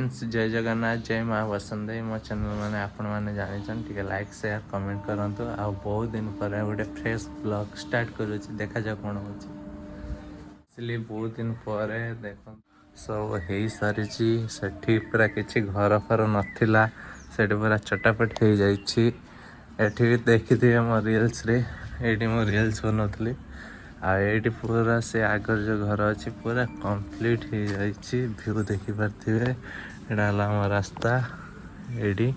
जय जगन्नाथ जय माँ वसंदे मो चैनल मैंने आपण मैंने जानी टे लाइक शेयर कमेंट करंतु आ बहुत दिन पर गोटे फ्रेश ब्लॉग स्टार्ट करुँ देखा जाओ कौन हो बहुत दिन पर देख सब हो सारी से पूरा किसी घर फर नाला से पूरा चटापट हो जाठी देखी थी मो रिल्स ये मो रिल्स बनौली आठ पूरा से आगर जो घर अच्छी पूरा कंप्लीट हो जाइए व्यू देखी पारे यहाँ रास्ता ये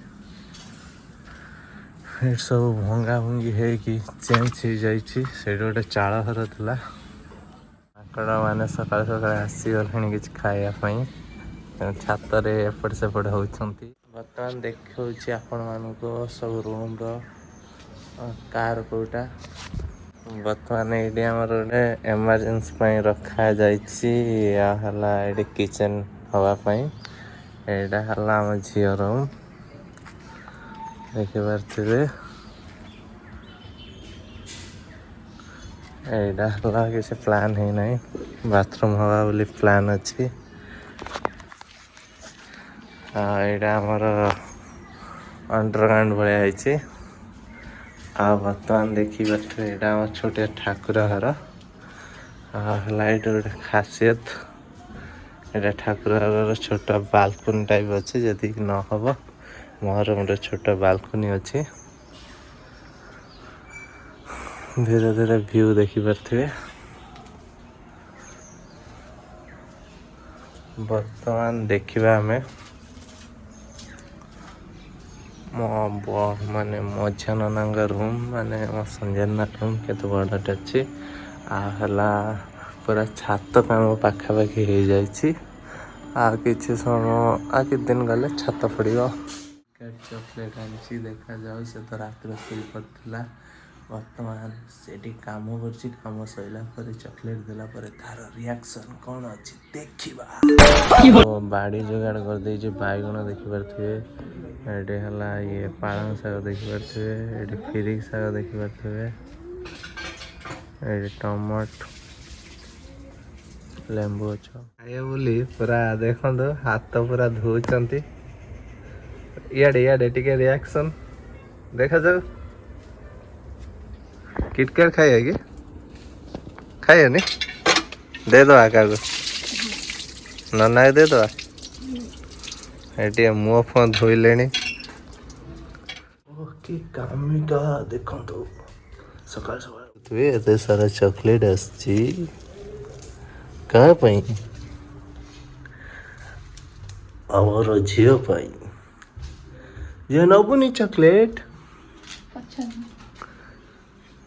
सब भंगा भंगी है चेंज हो जाइए गोटे चाल घर था माकड़ मैंने सका सका आसीगले कि खावाई छातर एपट सेपट होती बर्तमान देखा आपण मानक सब रूम कार कोटा बर्तमान ये गोटे एमरजेंसी रखा जाए किचेन हाँपाई यहाँ आम झी रूम देखिपे यहाँ किसी प्लान ही ना बाथरूम हवा बोली प्लान अच्छी यहाँ आमर अंडरग्राउंड भाई बर्तमान देखिए यहाँ छोटे ठाकुर घर लाइट गोटे खासियत यहाँ ठाकुर घर छोट बालकनी टाइप अच्छे जदि न हम मोर गोटे छोट बालकनी अच्छी धीरे धीरे व्यू देखिपे बर्तमान देखा आम मो माने मझा नाना रूम माने मो संजना रूम केते बड़टे अच्छी आला पूरा छात काम पाखापाखि हो जाइए किसी समय कि दिन गले छात पड़ो चॉकलेट आनी देखा जाऊ से तो रात शो पड़ा बर्तमान से कम कर सरला चॉकलेट देला तार रिएक्शन कौन अच्छी देखा बाड़ी जोगाड़ कर दे बैगण देखिपे ये ये पालंग शाग देखिपे ये फिरिक शाग देखिपे ये टमाटो लेंबू अछ खाए बोली पूरा देखो हाथ पूरा धोचंती इे इे टे रिएक्शन देखा जाओ किटकैट खाइए कि खाइए नी दे दवा क्या नना दे दवा ये मुँह फुह धोले कि कामिका देखो तो सकाल सकाल एते सारा चॉकलेट आसी कहाँ आमर झील झील नबुनी चॉकलेट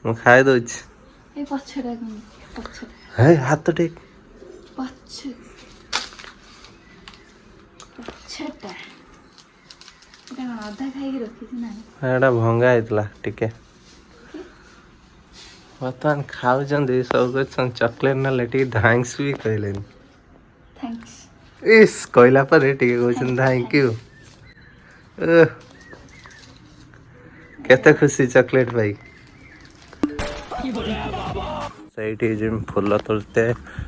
मु खाई दो हाथ टेक भंगा होता टिके बर्तमान खाऊ सब कुछ चॉकलेट ना थैंक्स भी कहले इस कहला पर थैंक यू केते खुशी चॉकलेट भाई सही फूल तोलते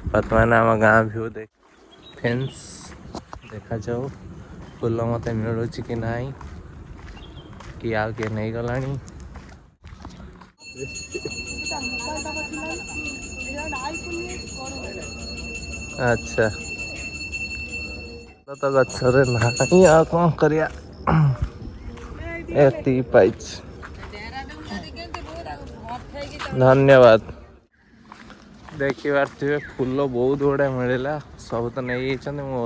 बर्तमान आम गाँ भ्यू देख फेंस देखा जाओ फूल मत मिलूँ कि ना कि आ किए नहीं गलानी अच्छा तो गचरे नहीं आ कौन करिया एति पाइच धन्यवाद देखी पारे फूल बहुत गुड़ा मिलला सब तो नहीं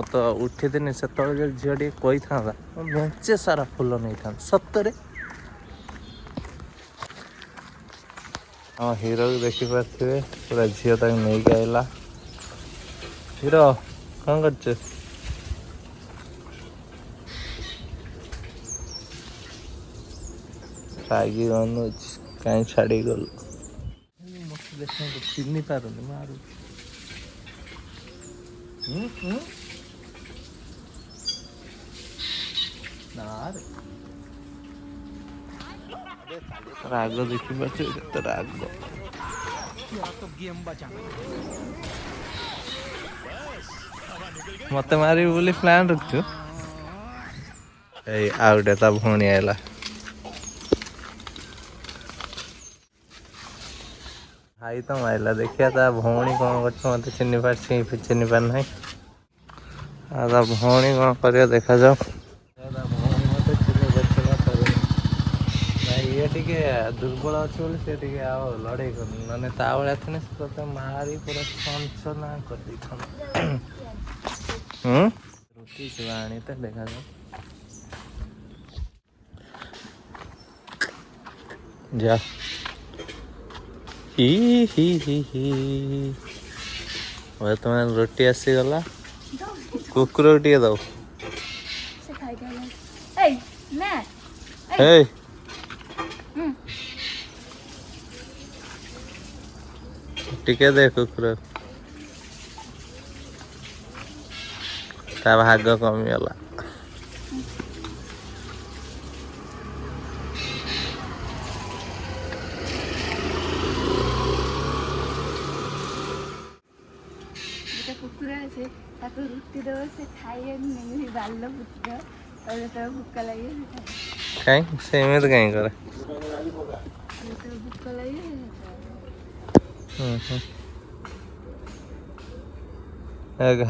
तो उठी दिन से झील टे कही था मेचे सारा फूल नहीं था सतरे हाँ हीरो देखी पारे पूरा झील तक नहीं आइला हीरो कौन कर रागी बनूच कहीं छाड़ी गल मत देखो चिन्ह पारुनी मारू राग देखी पारे राग मत मारी बोली प्लान रखु ଏଇ ଆଉ ଗୋଟେ ତା ଭଉଣୀ ଆଇଲା। ଭାଇ ତ ମାଇଲା ଦେଖିବା ତା ଭଉଣୀ କଣ କରୁଛ ମତେ ଚିହ୍ନି ପାରୁନାହିଁ। ଆଉ ତା ଭଉଣୀ କଣ କରିବା ଦେଖାଯାଉ। ତା ଭଉଣୀ ମତେ ଚିହ୍ନି ପାରୁନି। ଭାଇ ଇଏ ଟିକେ ଦୁର୍ବଳ ଅଛି ବୋଲି ସେ ଟିକେ ଆଉ ଲଢେଇ କରୁନି, ମାନେ ତା ଭଳିଆ ଥିଲେ ସେ ତତେ ମାରି ପୁରା ଛନଛନା କରିଦେଇଥାନ୍ତା। ରୁଟି ଚୁଆ ଆଣି ତ ଦେଖାଯାଉ। ଯା ହି ହି ହି ହି ବର୍ତ୍ତମାନ ରୁଟି ଆସିଗଲା। କୁକୁରକୁ ଟିକେ ଦଉ। ହେଇ ଟିକେ ଦେ କୁକୁର, ତା ଭାଗ କମିଗଲା। କୁକୁର ଅଛି ତାକୁ ରୁଟି ଦେବ ସେ ଖାଇବାକୁ ନେଇ ବାଲ ପୁତିବ, ଆଉ ଯେତେବେଳେ ଭୋକ ଲାଗିବ ସେ ଖାଇବ। କାଇଁ ସେମିତି କାଇଁ କରେ? ଯେତେବେଳେ ଭୋକ ଲାଗିବ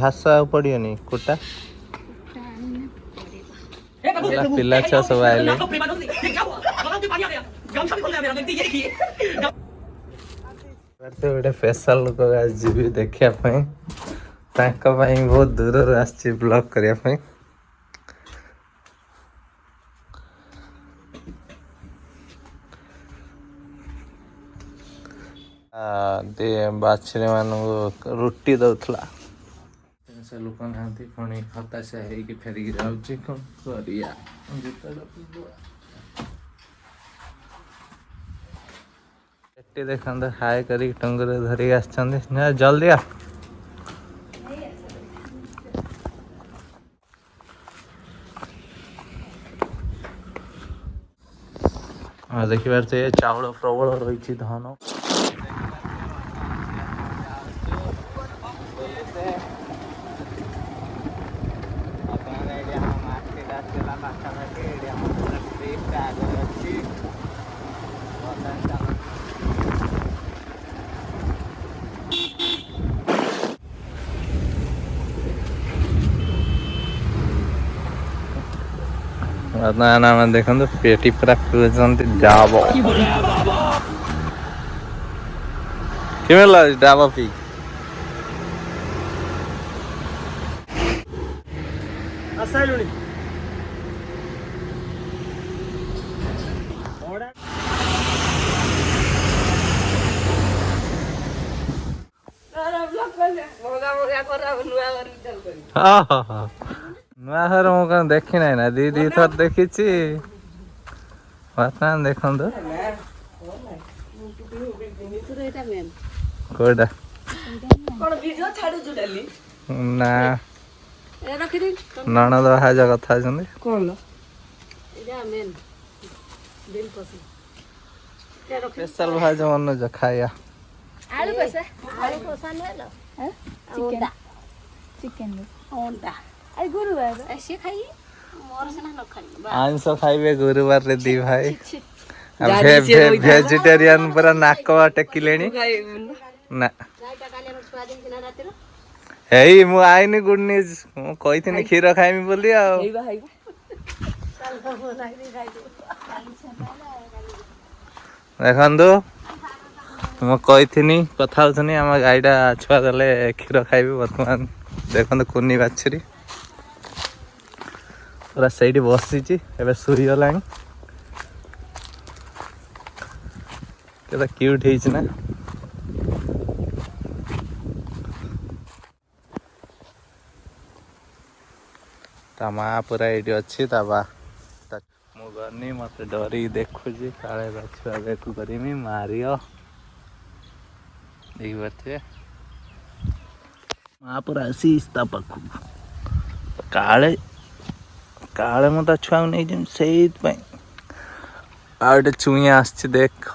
ଘାସ ଆଉ ପଡିବନି କୁଟା ପିଲା ଛୁଆ ସବୁ ଆଇଲେ। ଗୋଟେ ସ୍ପେଶାଲ ଲୋକ ଯିବି ଦେଖିବା ପାଇଁ, ତାଙ୍କ ପାଇଁ ବହୁତ ଦୂରରୁ ଆସିଛି ବ୍ଲଗ କରିବା ପାଇଁ। ବାଛୁରୀ ମାନଙ୍କୁ ରୁଟି ଦଉଥିଲା। ସେ ଲୋକ ନାହାନ୍ତି ପୁଣି ହତାଶା ହେଇକି ଫେରିକି ଯାଉଛି, କଣ କରିବା। ଏଠି ଦେଖନ୍ତୁ ହାଇ କରିକି ଟୁଙ୍ଗୁରୁ ଧରିକି ଆସିଛନ୍ତି, ଜଲ୍ଦି ଆ। ଦେଖିପାରୁଥିବେ ଚାଉଳ ପ୍ରବଳ ରହିଛି, ଧାନ। ବର୍ତ୍ତମାନ ଆମେ ଦେଖନ୍ତୁ ପେଟି ପୁରା ପିଉଛନ୍ତି ଡାବ। କେମିତି ଲାଗୁଛି ଡାବ ପିଇ? ନୂଆ ଘର ମୁଁ କଣ ଦେଖି ନାହିଁ ନା, ଦି ଥର ଦେଖିଛି। ବର୍ତ୍ତମାନ ଦେଖନ୍ତୁ କୋଉଟା ନା ନଣନ୍ଦ ଭାଉଜ କଥା ହଉଛନ୍ତି। ସ୍ପେଶାଲ ଭାଉଜ ମନୁଛ ଖାଇବା ଆଳୁ କଷା ଚିକେନ ଗୁରୁବାର ସିଏ ଖାଇ ଆଇଁଷ ଖାଇବେ ଗୁରୁବାରରେ ଦି ଭାଇ। ଭେଜିଟେରିଆନ ପୁରା ନାକ ଟେକିଲେଣି ନା। ଏଇ ମୁଁ ଆଇନି ଗୁଡ ନ୍ୟୁଜ, ମୁଁ କହିଥିଲି କ୍ଷୀର ଖାଇମି ବୋଲି ଆଉ। ଦେଖନ୍ତୁ ମୁଁ କହିଥିନି କଥା ହଉଥିନି ଆମ ଗାଈଟା ଛୁଆ ଦେଲେ କ୍ଷୀର ଖାଇବି। ବର୍ତ୍ତମାନ ଦେଖନ୍ତୁ କୁନି ବାଛୁରୀ ପୁରା ସେଇଠି ବସିଛି, ଏବେ ଶୋଇଗଲାଣି। କେତେ କ୍ୟୁଟ୍ ହେଇଛି ନା। ତା ମା ପୁରା ଏଇଠି ଅଛି। ମୁଁ ଗନି ମତେ ଡରିକି ଦେଖୁଛି କାଳେ ଛୁଆ ବେକୁ କରିମି ମାରିବ। ଦେଖିପାରୁଥିବେ ମା ପୁରା ଆସିଛି ତା ପାଖକୁ, କାଳେ ମୁଁ ତା ଛୁଆକୁ ନେଇଯିବି ସେଇଥିପାଇଁ। ଆଉ ଗୋଟେ ଚୁଇଁଆ ଆସିଛି, ଦେଖ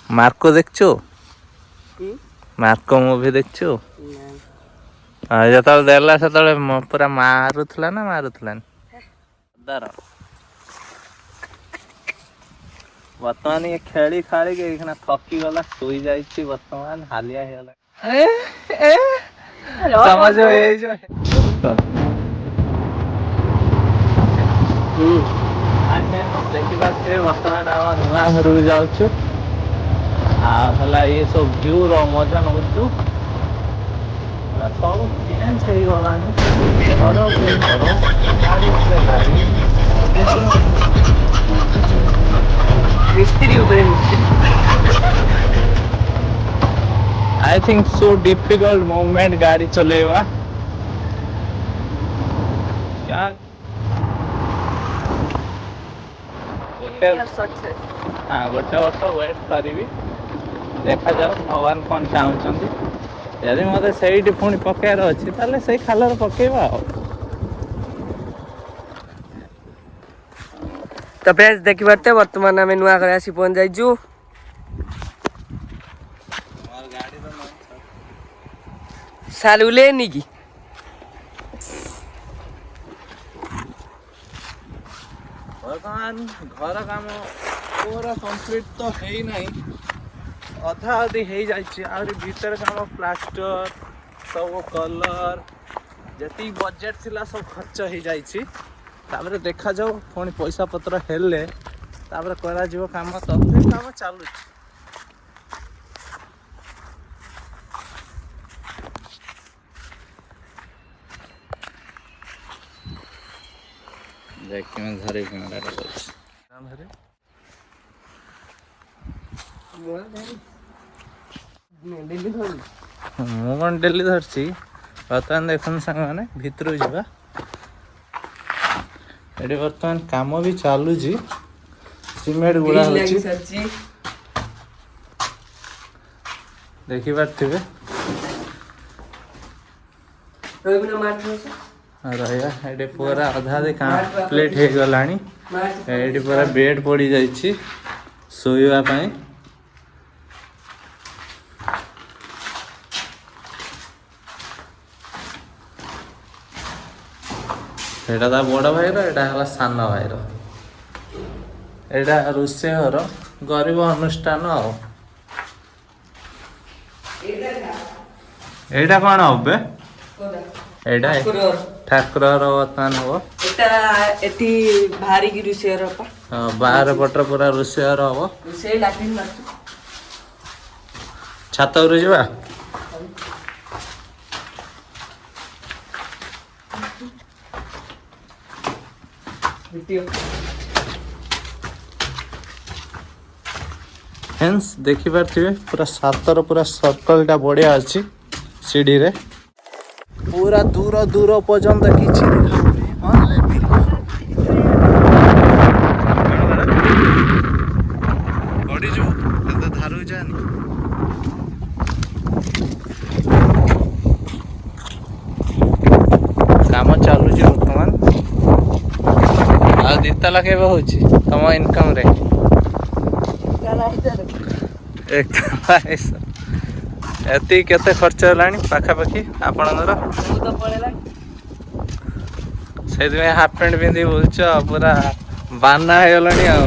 ମାର୍କୋ ଦେଖିଛୁ? ମାର୍କୋ ମୁଭି ଦେଖିଛୁ? ଯେତେବେଳେ ଦେଲା ସେତେବେଳେ ପୁରା ମାରୁଥିଲା ନା ମାରୁଥିଲାନି? ବର୍ତ୍ତମାନ ଇଏ ଖେଳି ଖାଳିକି ଏଇଖିନା ଥକି ଗଲା, ଶୋଇ ଯାଇଛି ବର୍ତ୍ତମାନ, ହାଲିଆ ହେଇଗଲା। ସମାଜ ହେଇଯିବ। ଦେଖିପାରୁଥିବେ ବର୍ତ୍ତମାନ ଆମ ନୂଆ ଘରକୁ ଯାଉଛୁ। ଆଉ ହେଲା ଇଏ ସବୁ ଭିଉର ମଜା ନଉଛୁ। ସବୁ ଚେଞ୍ଜ ହେଇଗଲାଣି, ଘର ଉପରେ ଘର, ଗାଡ଼ି ଉପରେ ଗାଡ଼ି, ମିସ୍ତ୍ରୀ ଉପରେ ମିସ୍ତ୍ରୀ। I think so difficult moment गाड़ी चलेगा क्या ଗୋଟେ ବର୍ଷ ୱେଟ୍ କରିବି, ଦେଖାଯାଉ ଭଗବାନ କ'ଣ ଚାହୁଁଛନ୍ତି। ଯଦି ମୋତେ ସେଇଠି ପୁଣି ପକେଇବାର ଅଛି ତାହେଲେ ସେଇ ଖାଲରେ ପକେଇବା ଆଉ। ତ ଫ୍ରେଣ୍ଡସ୍ ଦେଖିପାରୁଥିବେ ବର୍ତ୍ତମାନ ଆମେ ନୂଆ ଘରେ ଆସି ପହଞ୍ଚି ଯାଇଛୁ। ସାଲ ଉଲେନି କି ବର୍ତ୍ତମାନ ଘର କାମ ପୁରା କମ୍ପ୍ଲିଟ୍ ତ ହେଇନାହିଁ, ଅଧା ଅଧି ହେଇଯାଇଛି। ଆହୁରି ଭିତରେ କାମ, ପ୍ଲାଷ୍ଟର, ସବୁ କଲର୍, ଯେତିକି ବଜେଟ୍ ଥିଲା ସବୁ ଖର୍ଚ୍ଚ ହେଇଯାଇଛି। ତାପରେ ଦେଖାଯାଉ ପୁଣି ପଇସା ପତ୍ର ହେଲେ ତାପରେ କରାଯିବ କାମ। ତଥାପି କାମ ଚାଲୁଛି। ଦେଖିମେ ଧରି କିଣାଟା କରୁଛି। ମୁଁ କ'ଣ ଡେଲି ଧରିଛି? ବର୍ତ୍ତମାନ ଦେଖନ୍ତୁ ସାଙ୍ଗମାନେ ଭିତରକୁ ଯିବା। ଏଠି ବର୍ତ୍ତମାନ କାମ ବି ଚାଲୁଛି, ସିମେଣ୍ଟ ଗୁଡ଼ା ହେଉଛି, ଦେଖିପାରୁଥିବେ। ରହିବା ଏଠି ପୁରା ଅଧା କମ୍ପ୍ଲିଟ୍ ହେଇଗଲାଣି। ଏଠି ପୁରା ବେଡ୍ ପଡ଼ିଯାଇଛି ଶୋଇବା ପାଇଁ। ଏଇଟା ତା ବଡ଼ ଭାଇର, ଏଇଟା ହେଲା ସାନ ଭାଇର। ଏଇଟା ରୋଷେଇ ଘର, ଗରିବ ଅନୁଷ୍ଠାନ ଆଉ। ଏଇଟା କ'ଣ ହବ? ଏଇଟା ଠାକୁର ଘର ବର୍ତ୍ତମାନ ହବ। ଏଠି ବାହାରିକି ରୋଷେଇ ଘର, ବାହାର ପଟରେ ପୁରା ରୋଷେଇ ଘର ହବ। ଛାତ ଉପରୁ ଯିବା। ହେନ୍ସ ଦେଖିପାରୁଥିବେ ପୁରା ସାତର ପୁରା ସର୍କଲଟା ବଢ଼ିଆ ଅଛି। ସିଡ଼ିରେ ପୁରା ଦୂର ଦୂର ପର୍ଯ୍ୟନ୍ତ କିଛି ଦେଖାଯାଉନି। ପଡ଼ିଯିବ ଏତେ ଧାରକୁ ଯାଆନି। କାମ ଚାଲୁଛି ବର୍ତ୍ତମାନ। ଆଉ ଦିତାଲା କେବେ ହଉଛି ତମ ଇନକମ୍ରେ? ଏତିକି କେତେ ଖର୍ଚ୍ଚ ହେଲାଣି ପାଖାପାଖି ଆପଣଙ୍କର? ସେଇଥିପାଇଁ ହାଫ୍ ପ୍ୟାଣ୍ଟ ପିନ୍ଧିକି ବୁଲୁଛ, ପୁରା ବାନା ହେଇଗଲାଣି ଆଉ।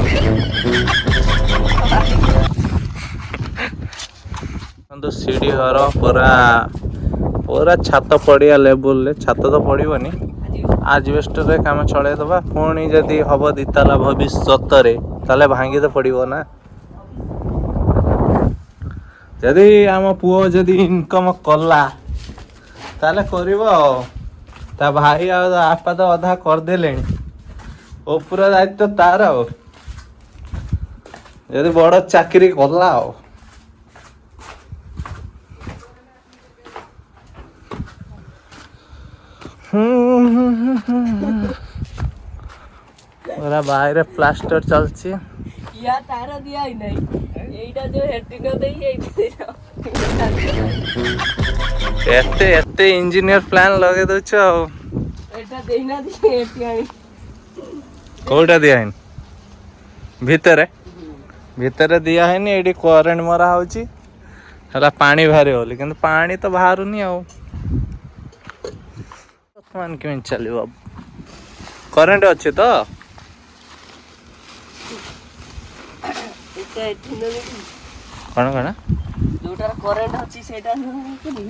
ସିଡ଼ି ଘର ପୁରା ପୁରା ଛାତ ପଡ଼ିଆ ଲେବୁଲରେ, ଛାତ ତ ପଡ଼ିବନି, ଆଜବେଷ୍ଟରେ କାମ ଚଳେଇଦେବା। ପୁଣି ଯଦି ହବ ଦିତାଲା ଭବିଷ୍ୟତରେ ତାହେଲେ ଭାଙ୍ଗି ତ ପଡ଼ିବ ନା। ଯଦି ଆମ ପୁଅ ଯଦି ଇନକମ୍ କଲା ତାହେଲେ କରିବ ଆଉ। ତା ଭାଇ ଆଉ ବାପା ତ ଅଧା କରିଦେଲେଣି, ଉପର ଦାୟିତ୍ୱ ତାର ଆଉ। ଯଦି ବଡ଼ ଚାକିରି କଲା ଆଉ। ପୁରା ବାହାରେ ପ୍ଲାଷ୍ଟର ଚାଲିଛି। ତାର ଦିଆ ହେଇନାହିଁ, ଏଇଟା ଯୋଉ ହେଡିଙ୍ଗ ଦେଇ ଏତେ ଏତେ ଇଞ୍ଜିନିୟର ପ୍ଲାନ୍ ଲଗେଇ ଦଉଛ ଆଉ। ଏଇଟା ଦେଇନାହାନ୍ତି, ଏଠି ଆଣି କୋଉଟା ଦିଆ ହେଇନି? ଭିତରେ ଦିଆ ହେଇନି। ଏଇଠି କରେଣ୍ଟ ମରା ହଉଛି ହେଲା ପାଣି ବାହାରିବ ବୋଲି, କିନ୍ତୁ ପାଣି ତ ବାହାରୁନି ଆଉ। मान केମିତି ଚାଲିବ କରେଣ୍ଟ ଅଛି ତ ଏଟା ଏଠି ନେବି କଣ କଣ ଯୋଉଟାରେ କରେଣ୍ଟ ଅଛି ସେଇଟା ନେବି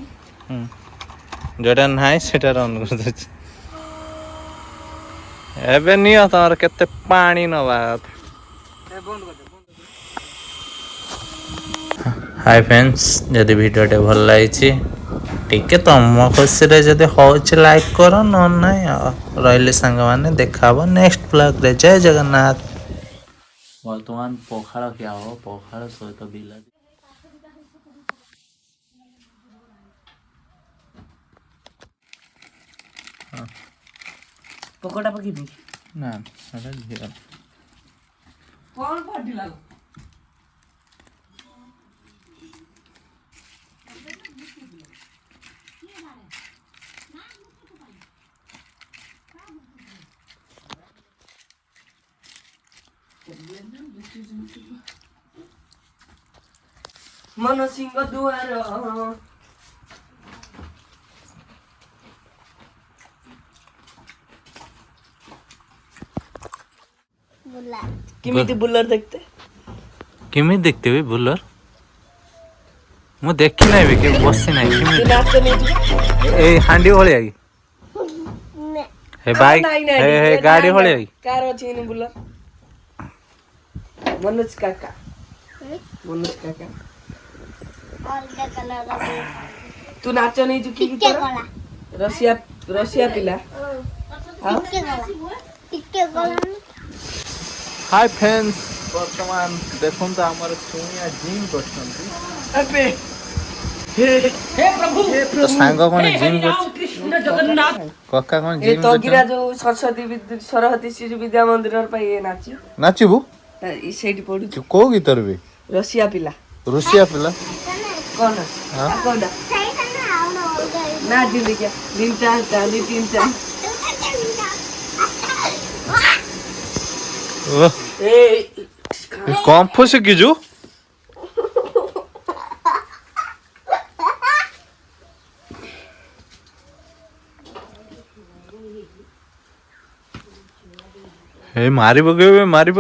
ଯୋଉଟା ନାହିଁ ସେଟା ରନ୍ କରିଦେଉଛି ଏବେ ନିଅ ତମର କେତେ ପାଣି ନବା ହାଇ ଫ୍ରେଣ୍ଡସ୍ ଯଦି ଭିଡ଼ିଓଟେ ଭଲ ଲାଗିଛି ଟିକେ ତମ ଖୁସିରେ ଯଦି ହଉଛି ଲାଇକ୍ କର ନହେଲେ ନାହିଁ ଆଉ ରହିଲେ ସାଙ୍ଗମାନେ ଦେଖା ହବ ନେକ୍ସଟ ବ୍ଲଗରେ ଜୟ ଜଗନ୍ନାଥ ବର୍ତ୍ତମାନ ପଖାଳ ଖିଆ ହବ ପଖାଳ ସହିତ ବିଲାତି ପକୋଡ଼ା ପକେଇବି ନା ସେଟା ଝିଅ କଣ ଫାଟିଲା मन सिंह दुआर केमिति बुलर देखते କେମିତି ଦେଖିଥିବି ବୁଲର ମୁଁ ଦେଖି ନାହିଁ ବି କେବେ ବସି ନାହିଁ କେମିତି नाचते नहीं ଏଇ ହାଣ୍ଡି ଭଳିଆ କି हे बाइक हे गाड़ी भଳିଆ କି कार अछि इन बुलर मनोज काका मनोज काका अलगा कलर का तू नाच नहीं चुकी की तरह रसिया रसिया पिला टिके गला हाय फ्रेंड्स वर्तमान देखुन तो हमर सुनिया जिम करछंती अबे हे प्रभु तो सांग कोन जिम कर कृष्ण जगन्नाथ कक्का कोन ये जिम तो कर गिरा जो सरस्वती शिशु विद्या मंदिर पर ये नाची नाचिबु ई सेठी पडु को गीतर बे रसिया पिला रुसिया पिला कौन हां कौन सही ना आवनो अलगा ना दिन क्या दिन चार चांदी तीन चार ए कम फुस कीजू हे मारी पकेबे मारी